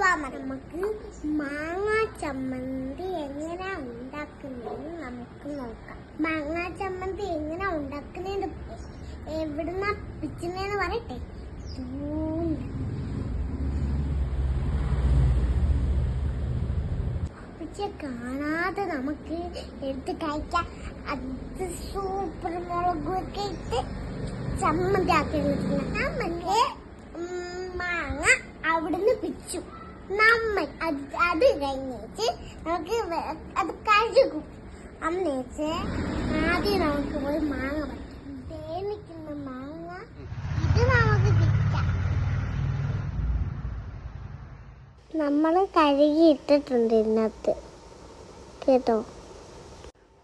നമുക്ക് മാങ്ങ ചമ്മന്തി എങ്ങനെ ഉണ്ടാക്കുന്നതെന്ന് നമുക്ക് നോക്കാം. മാങ്ങ ചമ്മന്തി എങ്ങനെ ഉണ്ടാക്കുന്നതെന്ന് എവിടുന്ന പിച്ചുന്നതെന്ന് പറയട്ടെ. കാണാതെ നമുക്ക് എടുത്ത് കഴിക്കാം. അത് സൂപ്പർ മുളകൊക്കെ ഇട്ട് ചമ്മന്തി ആക്കി നമുക്ക് മാങ്ങ അവിടുന്ന് പിച്ചു നമ്മൾ അത് കഴിഞ്ഞിട്ട് നമുക്ക് അത് കഴുകും. അന്നേച്ച് ആദ്യം നമുക്ക് പോയി മാങ്ങ പറ്റും. വേവിക്കുന്ന മാങ്ങ ഇത് നമുക്ക് കിട്ടാം. നമ്മൾ കഴുകി ഇട്ടിട്ടുണ്ട് ഇതിനകത്ത് കേട്ടോ.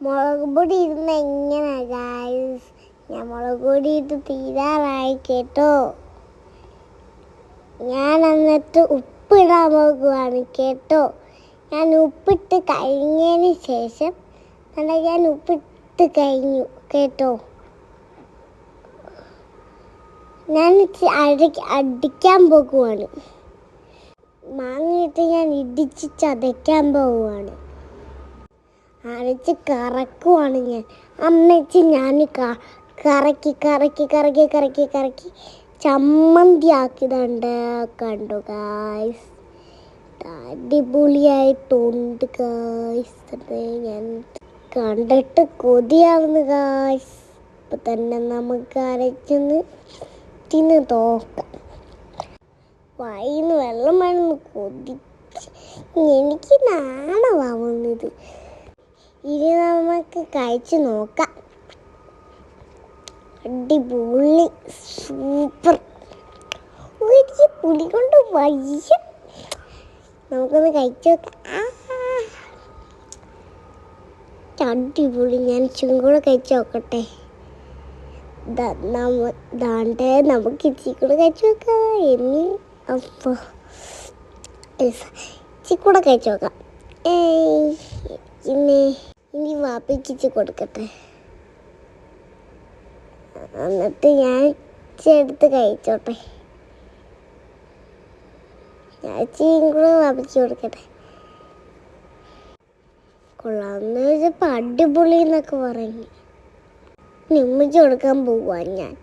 മുളക് പൊടി ഇരുന്ന് എങ്ങനെ ഗായ്സ്, ഞാൻ മുളക് പൊടി ഇട്ട് തീരാറായി കേട്ടോ. ഞാൻ എന്നിട്ട് ഉപ്പിടാൻ പോകുകയാണ് കേട്ടോ. ഞാൻ ഉപ്പിട്ട് കഴിഞ്ഞതിന് ശേഷം ഞാൻ ഉപ്പിട്ട് കഴിഞ്ഞു കേട്ടോ. ഞാൻ അടിക്കാൻ പോകുവാണ്. മാങ്ങയിട്ട് ഞാൻ ഇടിച്ച് ചതയ്ക്കാൻ പോവുകയാണ്. അരച്ച് കറക്കുവാണ് ഞാൻ. അമ്മച്ച് ഞാൻ കറക്കി കറക്കി കറക്കി കറക്കി കറക്കി ചമ്മന്തി ആക്കിയതുണ്ട്. കണ്ടു ഗായ്സ്, അടിപൊളിയായിട്ടുണ്ട് ഗായ്സ്. ഞാൻ കണ്ടിട്ട് കൊതിയാവുന്നു ഗായ്സ്. ഇപ്പം തന്നെ നമുക്ക് അരച്ചൊന്ന് തിന്ന് നോക്കാം. വായിന്ന് വെള്ളം വേണമെന്ന് കൊതിച്ച് എനിക്ക് നാണമാവുന്നത്. ഇനി നമുക്ക് കഴിച്ച് നോക്കാം. അടിപൊളി സൂപ്പർ. എനിക്ക് പുളി കൊണ്ട് വയ്യ. നമുക്കൊന്ന് കഴിച്ചു നോക്കാം. അടിപൊളി. ഞാൻ ഇച്ചിരി കൂടെ കഴിച്ചു നോക്കട്ടെ. ദാണ്ടേ നമുക്ക് ഇച്ചിരി കൂടെ കഴിച്ചു നോക്കാം. അപ്പോൾ ഇച്ചിരി കൂടെ കഴിച്ചു നോക്കാം. ഇനി വാപ്പിക്ക് ഇച്ചിരി കൊടുക്കട്ടെ. എന്നിട്ട് ഞാൻ എടുത്ത് കഴിച്ചോട്ടെ. ഞാൻ ഇച്ചിരിയും കൂടെ വാപ്പിച്ച് കൊടുക്കട്ടെ. കൊള്ളാമെന്ന് വെച്ചപ്പോൾ അടിപൊളി എന്നൊക്കെ പറഞ്ഞു. ഉമ്മച്ചി കൊടുക്കാൻ പോവാ ഞാൻ.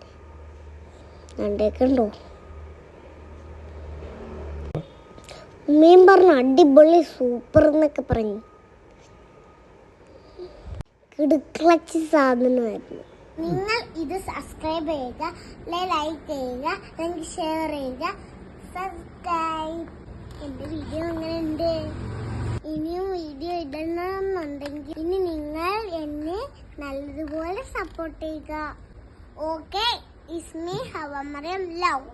കണ്ടേക്കണ്ടോ, ഉമ്മയും പറഞ്ഞു അടിപൊളി സൂപ്പർ എന്നൊക്കെ പറഞ്ഞു. കിടുക്കളച്ച് സാധനമായിരുന്നു. നിങ്ങൾ ഇത് സബ്സ്ക്രൈബ് ചെയ്യുക, ലൈക്ക് ചെയ്യുക, നിങ്ങൾക്ക് ഷെയർ ചെയ്യുക. സബ്സ്ക്രൈബ്. എൻ്റെ വീഡിയോ എങ്ങനെയുണ്ട്? ഇനിയും വീഡിയോ ഇടണമെന്നുണ്ടെങ്കിൽ ഇനി നിങ്ങൾ എന്നെ നല്ലതുപോലെ സപ്പോർട്ട് ചെയ്യുക. ഓക്കെ, ഇസ്മി ഹവ മറിയം ലവ്.